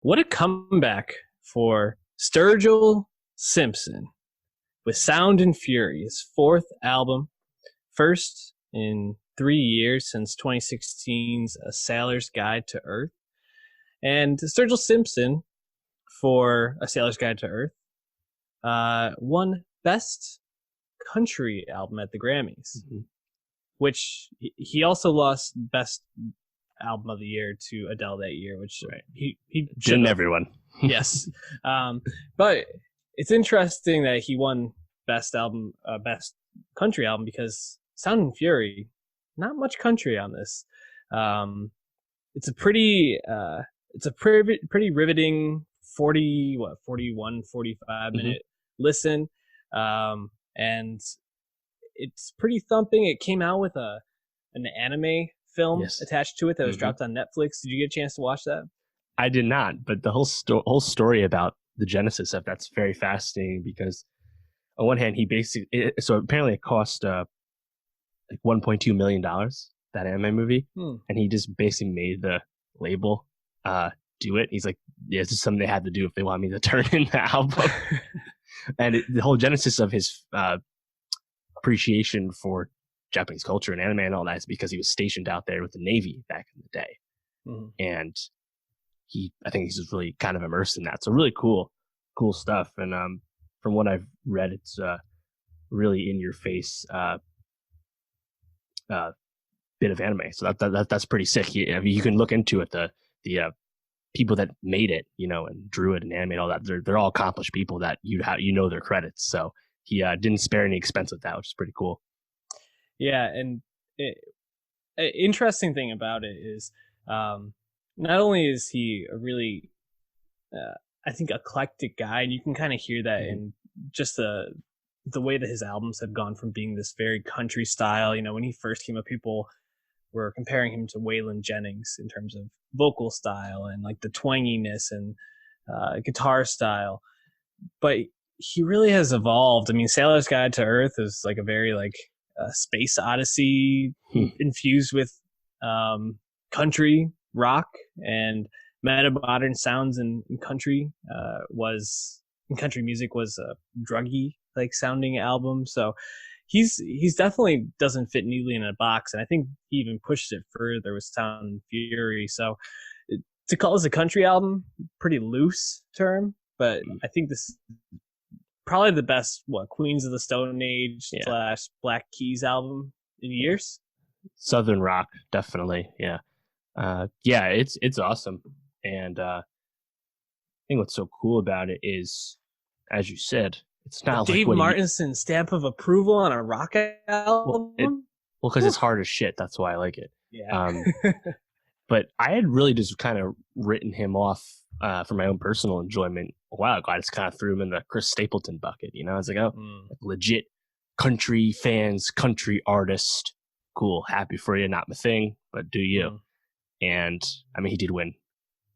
What a comeback for Sturgill Simpson with Sound and Fury, his fourth album, first in 3 years since 2016's A Sailor's Guide to Earth. And Sturgill Simpson, for A Sailor's Guide to Earth, won Best Country Album at the Grammys, which he also lost Best Album of the Year to Adele that year, which he didn't everyone. Yes. But it's interesting that he won Best Country Album, because Sound and Fury, not much country on this. It's a pretty riveting 45 minute listen. And it's pretty thumping. It came out with an anime film attached to it that was dropped on Netflix. Did you get a chance to watch that? I did not, but the whole story about the genesis of that's very fascinating, because on one hand, so apparently it cost like $1.2 million, that anime movie, and he just basically made the label do it. He's like, yeah, this is something they had to do if they want me to turn in the album. And the whole genesis of his appreciation for Japanese culture and anime and all that is because he was stationed out there with the Navy back in the day. And I think he's just really kind of immersed in that. So really cool stuff. And from what I've read, it's really in your face bit of anime. So that's pretty sick. You can look into it. The people that made it, and drew it and animated all that, they're all accomplished people that you their credits. So he didn't spare any expense with that, which is pretty cool. Yeah, and interesting thing about it is, not only is he a really, I think, eclectic guy, and you can kind of hear that in just the way that his albums have gone from being this very country style. When he first came up, people were comparing him to Waylon Jennings in terms of vocal style and like the twanginess and guitar style. But he really has evolved. I mean, Sailor's Guide to Earth is like a very space odyssey infused with country rock and meta modern sounds in country country music was a druggy sounding album. So he's definitely doesn't fit neatly in a box, and I think he even pushed it further with Sound and Fury. So to call this a country album, pretty loose term, but I think this is probably the best Queens of the Stone Age / Black Keys album in years. Southern rock, definitely. Yeah. It's awesome. And I think what's so cool about it is, as you said, it's not Dave Martinson stamp of approval on a rock album. Well, because it's hard as shit. That's why I like it. Yeah. But I had really just kind of written him off for my own personal enjoyment a while ago. I just kind of threw him in the Chris Stapleton bucket. I was like, legit country fans, country artist. Cool. Happy for you. Not my thing, but do you. And I mean, he did win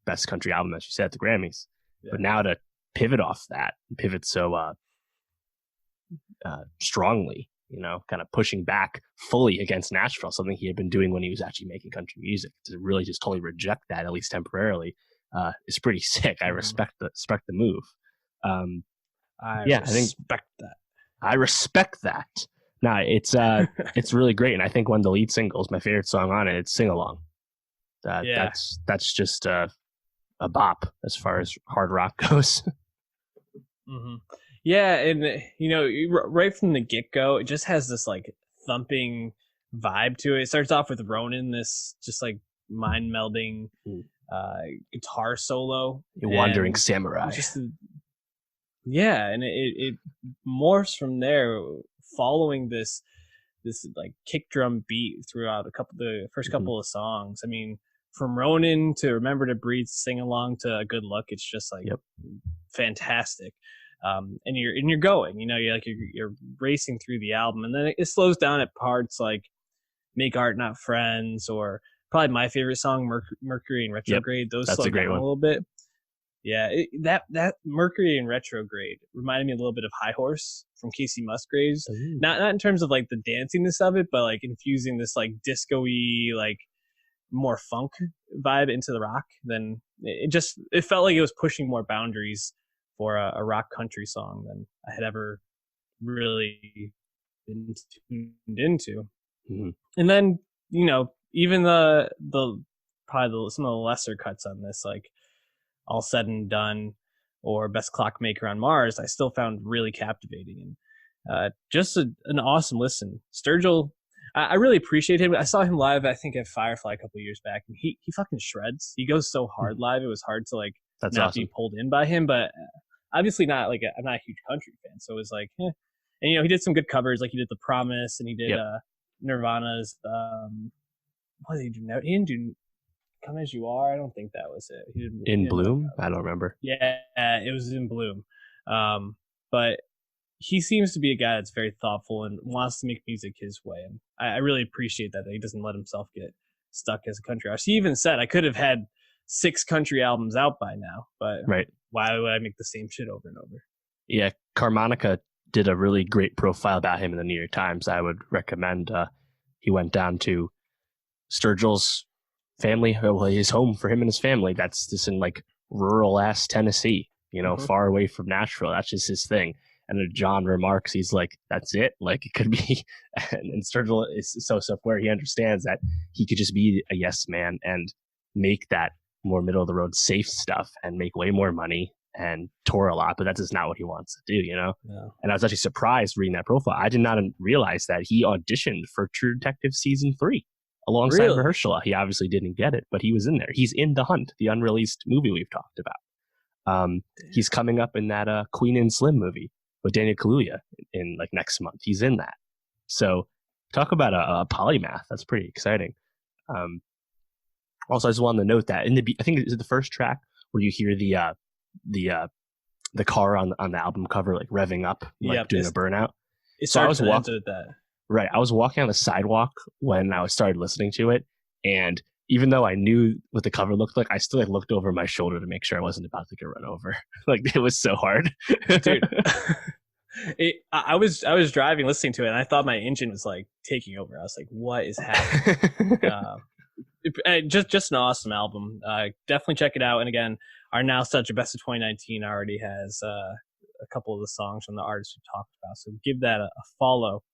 Best Country Album, as you said, at the Grammys. Yeah. But now to pivot off that, pivot so strongly, kind of pushing back fully against Nashville, something he had been doing when he was actually making country music, to really just totally reject that, at least temporarily, is pretty sick. I respect the move. I respect that. No, it's really great, and I think one of the lead singles, my favorite song on it, it's Sing Along. That's just a bop as far as hard rock goes. Yeah, and right from the get-go, it just has this thumping vibe to it. It starts off with Ronan, this just mind-melding guitar solo. Wandering samurai. And it morphs from there, following this kick drum beat throughout the first couple of songs. I mean, from Ronan to Remember to Breathe, Sing Along to A Good Look, it's just fantastic. And you're going, you're racing through the album, and then it slows down at parts like Make Art Not Friends, or probably my favorite song, Mercury in Retrograde. Those slow down a little bit. Yeah, that Mercury in Retrograde reminded me a little bit of High Horse from Casey Musgraves. Not in terms of the danciness of it, but infusing this disco-y, more funk vibe into the rock than it felt like it was pushing more boundaries for a rock country song than I had ever really been tuned into. Mm-hmm. And then, even the probably some of the lesser cuts on this, like All Said and Done or Best Clockmaker on Mars, I still found really captivating and just an awesome listen. Sturgill, I really appreciate him. I saw him live, I think, at Firefly a couple of years back, and he fucking shreds. He goes so hard live. It was hard to like That's not awesome. be pulled in by him, but obviously not like I'm not a huge country fan, so it was like, eh. And he did some good covers, like he did The Promise, and he did Nirvana's. What did he do? He didn't do Come As You Are. I don't think that was it. In Bloom? I don't remember. Yeah, it was In Bloom. But he seems to be a guy that's very thoughtful and wants to make music his way. And I really appreciate that he doesn't let himself get stuck as a country artist. He even said, I could have had 6 country albums out by now, but right. Why would I make the same shit over and over? Yeah, Carmonica did a really great profile about him in the New York Times. I would recommend. He went down to Sturgill's family, well, his home for him and his family. That's just in like rural ass Tennessee, far away from Nashville. That's just his thing. And John remarks, he's like, that's it. Like, it could be. And Sturgill is so where he understands that he could just be a yes man and make that more middle of the road safe stuff and make way more money and tour a lot. But that's just not what he wants to do, Yeah. And I was actually surprised reading that profile. I did not realize that he auditioned for True Detective season 3 alongside Mahershala. He obviously didn't get it, but he was in there. He's in The Hunt, the unreleased movie we've talked about. He's coming up in that Queen and Slim movie with Daniel Kaluuya in like next month. He's in that. So talk about a polymath. That's pretty exciting. Also, I just wanted to note that I think it's the first track where you hear the car on the album cover like revving up, like doing a burnout. So I was walking with that. Right, I was walking on the sidewalk when I started listening to it, and even though I knew what the cover looked like, I still like looked over my shoulder to make sure I wasn't about to get run over. Like it was so hard, dude. I was driving, listening to it, and I thought my engine was like taking over. I was like, "What is happening?" Just an awesome album. Definitely check it out. And again, our Nowstalgia Best of 2019 already has a couple of the songs from the artists we talked about. So give that a follow